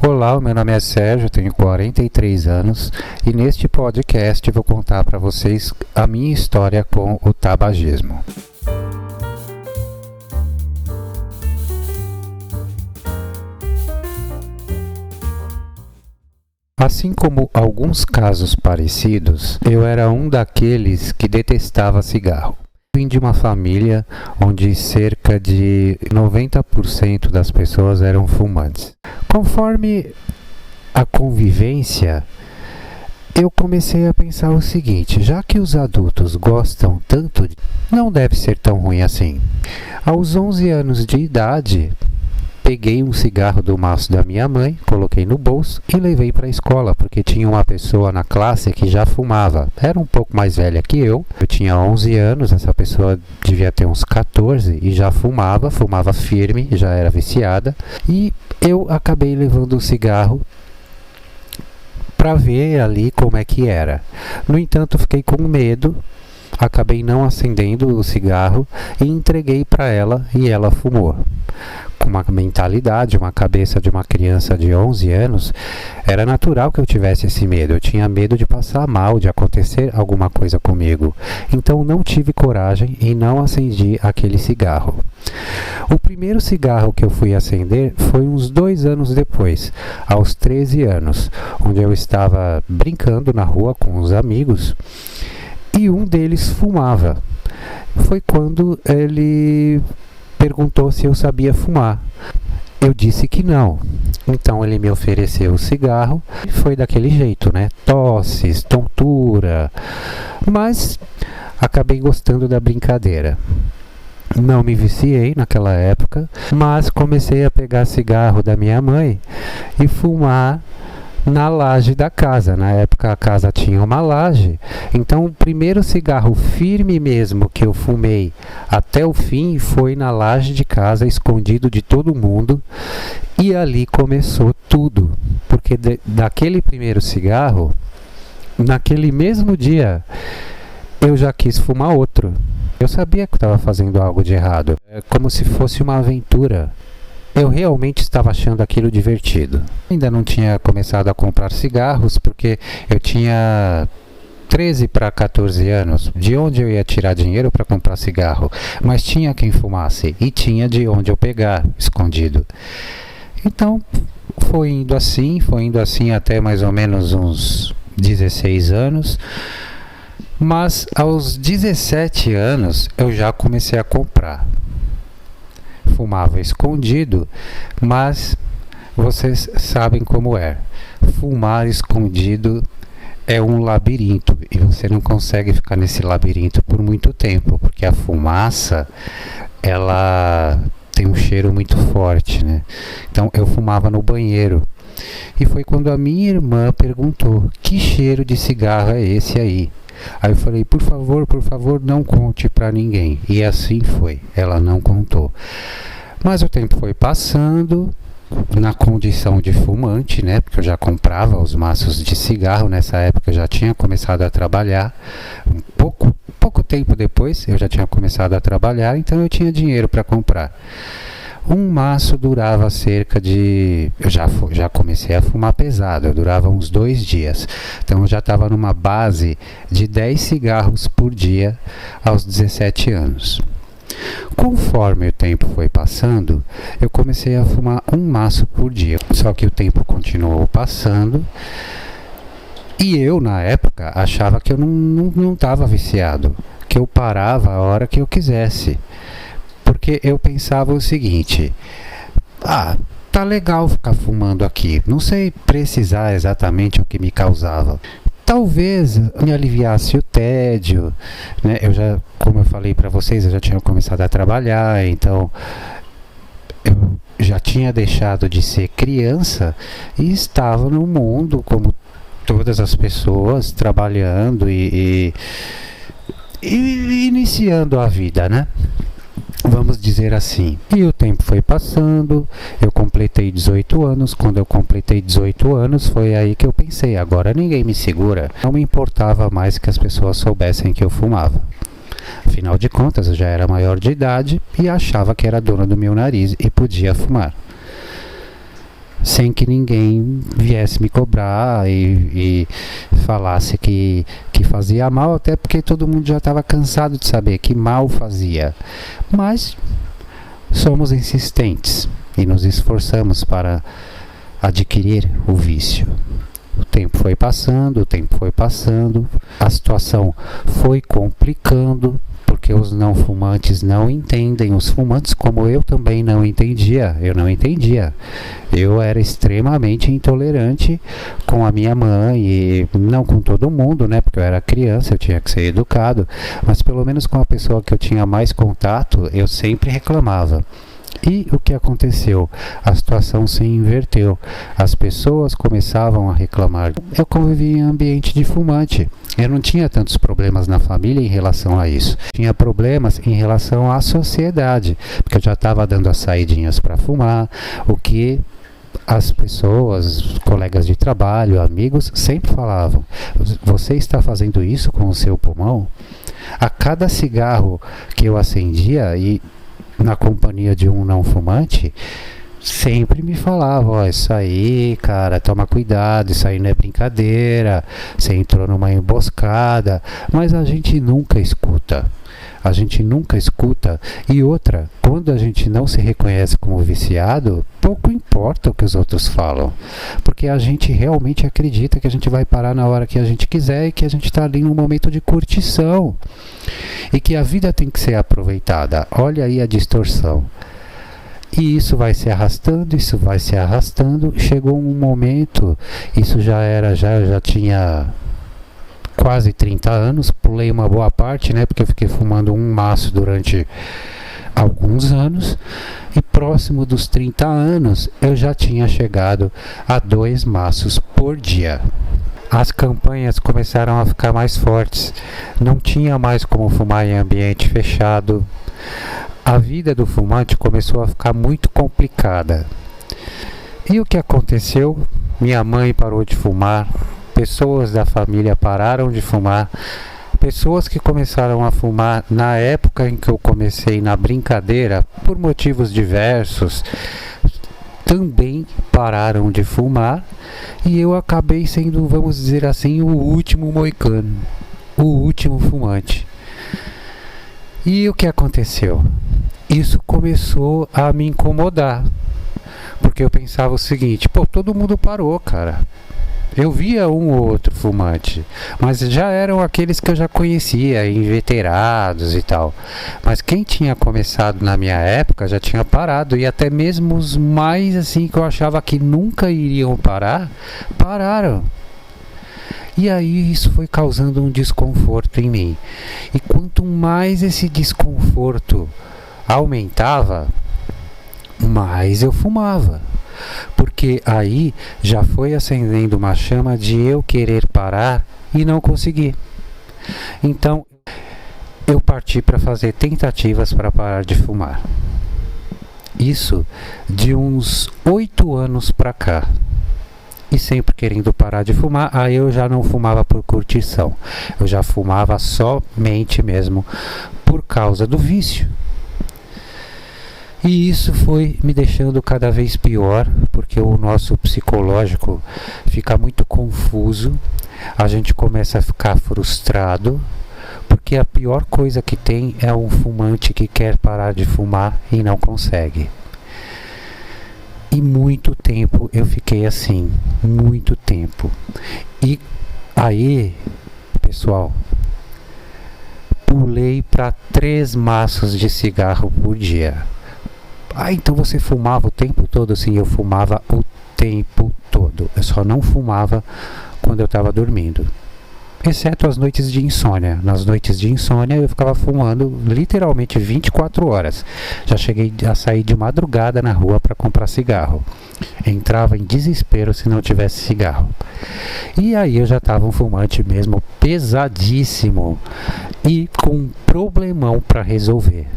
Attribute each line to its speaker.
Speaker 1: Olá, o meu nome é Sérgio, tenho 43 anos e neste podcast vou contar para vocês a minha história com o tabagismo. Assim como alguns casos parecidos, eu era um daqueles que detestava cigarro. Vim de uma família onde cerca de 90% das pessoas eram fumantes. Conforme a convivência, eu comecei a pensar o seguinte: já que os adultos gostam tanto, não deve ser tão ruim assim. Aos 11 anos de idade, peguei um cigarro do maço da minha mãe, coloquei no bolso e levei para a escola, porque tinha uma pessoa na classe que já fumava. Era um pouco mais velha que eu tinha 11 anos, essa pessoa devia ter uns 14 e já fumava firme, já era viciada. E eu acabei levando o cigarro para ver ali como é que era. No entanto, fiquei com medo, acabei não acendendo o cigarro e entreguei para ela e ela fumou. Com uma mentalidade, uma cabeça de uma criança de 11 anos, era natural que eu tivesse esse medo. Eu tinha medo de passar mal, de acontecer alguma coisa comigo. Então não tive coragem e não acendi aquele cigarro. O primeiro cigarro que eu fui acender foi uns 2 anos depois, aos 13 anos, onde eu estava brincando na rua com os amigos e um deles fumava. Foi quando ele perguntou se eu sabia fumar. Eu disse que não. Então ele me ofereceu o cigarro e foi daquele jeito, né? Tosses, tontura. Mas acabei gostando da brincadeira. Não me viciei naquela época, mas comecei a pegar cigarro da minha mãe e fumar na laje da casa. Na época a casa tinha uma laje, então o primeiro cigarro firme mesmo que eu fumei até o fim foi na laje de casa, escondido de todo mundo, e ali começou tudo, porque daquele primeiro cigarro, naquele mesmo dia, eu já quis fumar outro. Eu sabia que estava fazendo algo de errado, é como se fosse uma aventura. Eu realmente estava achando aquilo divertido. Ainda não tinha começado a comprar cigarros porque eu tinha 13 para 14 anos. De onde eu ia tirar dinheiro para comprar cigarro? Mas tinha quem fumasse e tinha de onde eu pegar, escondido. Então foi indo assim até mais ou menos uns 16 anos. Mas aos 17 anos eu já comecei a comprar. Fumava escondido, mas vocês sabem como é. Fumar escondido é um labirinto e você não consegue ficar nesse labirinto por muito tempo, porque a fumaça, ela tem um cheiro muito forte, né? Então eu fumava no banheiro. E foi quando a minha irmã perguntou: que cheiro de cigarro é esse aí? Aí eu falei: por favor, não conte para ninguém. E assim foi, ela não contou. Mas o tempo foi passando, na condição de fumante, né? Porque eu já comprava os maços de cigarro, nessa época eu já tinha começado a trabalhar. Pouco tempo depois eu já tinha começado a trabalhar, então eu tinha dinheiro para comprar. Um maço durava cerca de... Eu já comecei a fumar pesado, durava uns 2 dias. Então eu já estava numa base de 10 cigarros por dia aos 17 anos. Conforme o tempo foi passando, eu comecei a fumar um maço por dia. Só que o tempo continuou passando e eu, na época, achava que eu não estava viciado, que eu parava a hora que eu quisesse. Porque eu pensava o seguinte: tá legal ficar fumando aqui, não sei precisar exatamente o que me causava. Talvez me aliviasse o tédio, né? Como eu falei para vocês, eu já tinha começado a trabalhar, então eu já tinha deixado de ser criança e estava no mundo como todas as pessoas, trabalhando e iniciando a vida, né? Vamos dizer assim. E o tempo foi passando, eu completei 18 anos. Quando eu completei 18 anos, foi aí que eu pensei: agora ninguém me segura. Não me importava mais que as pessoas soubessem que eu fumava. Afinal de contas, eu já era maior de idade e achava que era dono do meu nariz e podia fumar. sem que ninguém viesse me cobrar e falasse que fazia mal, até porque todo mundo já estava cansado de saber que mal fazia. Mas somos insistentes e nos esforçamos para adquirir o vício. O tempo foi passando, a situação foi complicando, porque os não fumantes não entendem os fumantes, como eu também não entendia. Eu era extremamente intolerante com a minha mãe, e não com todo mundo, né? Porque eu era criança, eu tinha que ser educado, mas pelo menos com a pessoa que eu tinha mais contato, eu sempre reclamava. E o que aconteceu? A situação se inverteu. As pessoas começavam a reclamar. Eu convivi em ambiente de fumante. Eu não tinha tantos problemas na família em relação a isso. Tinha problemas em relação à sociedade, porque eu já estava dando as saidinhas para fumar, o que as pessoas, colegas de trabalho, amigos, sempre falavam: você está fazendo isso com o seu pulmão? A cada cigarro que eu acendia, e na companhia de um não fumante, sempre me falava: ó, isso aí, cara, toma cuidado, isso aí não é brincadeira, você entrou numa emboscada. Mas a gente nunca escuta. E outra, quando a gente não se reconhece como viciado, pouco importa o que os outros falam, porque a gente realmente acredita que a gente vai parar na hora que a gente quiser e que a gente está ali num momento de curtição e que a vida tem que ser aproveitada. Olha aí a distorção. E isso vai se arrastando, chegou um momento, isso eu já tinha quase 30 anos, pulei uma boa parte, né, porque eu fiquei fumando um maço durante alguns anos, e próximo dos 30 anos eu já tinha chegado a 2 maços por dia. As campanhas começaram a ficar mais fortes, não tinha mais como fumar em ambiente fechado. A vida do fumante começou a ficar muito complicada. E o que aconteceu? Minha mãe parou de fumar, pessoas da família pararam de fumar, pessoas que começaram a fumar na época em que eu comecei na brincadeira, por motivos diversos, também pararam de fumar, e eu acabei sendo, vamos dizer assim, o último moicano, o último fumante. E o que aconteceu? Isso começou a me incomodar, porque eu pensava o seguinte: pô, todo mundo parou, cara. Eu via um ou outro fumante, mas já eram aqueles que eu já conhecia, inveterados e tal. Mas quem tinha começado na minha época já tinha parado, e até mesmo os mais assim que eu achava que nunca iriam parar, pararam. E aí isso foi causando um desconforto em mim. E quanto mais esse desconforto aumentava, mais eu fumava. Porque aí já foi acendendo uma chama de eu querer parar e não conseguir. Então eu parti para fazer tentativas para parar de fumar. Isso de uns 8 anos para cá. E sempre querendo parar de fumar, aí eu já não fumava por curtição. Eu já fumava somente mesmo por causa do vício. E isso foi me deixando cada vez pior, porque o nosso psicológico fica muito confuso, a gente começa a ficar frustrado, porque a pior coisa que tem é um fumante que quer parar de fumar e não consegue. E muito tempo eu fiquei assim, muito tempo. E aí, pessoal, pulei para 3 maços de cigarro por dia. Ah, então você fumava o tempo todo? Sim, eu fumava o tempo todo. Eu só não fumava quando eu estava dormindo. Exceto as noites de insônia. Nas noites de insônia eu ficava fumando literalmente 24 horas. Já cheguei a sair de madrugada na rua para comprar cigarro. Entrava em desespero se não tivesse cigarro. E aí eu já estava um fumante mesmo pesadíssimo e com um problemão para resolver.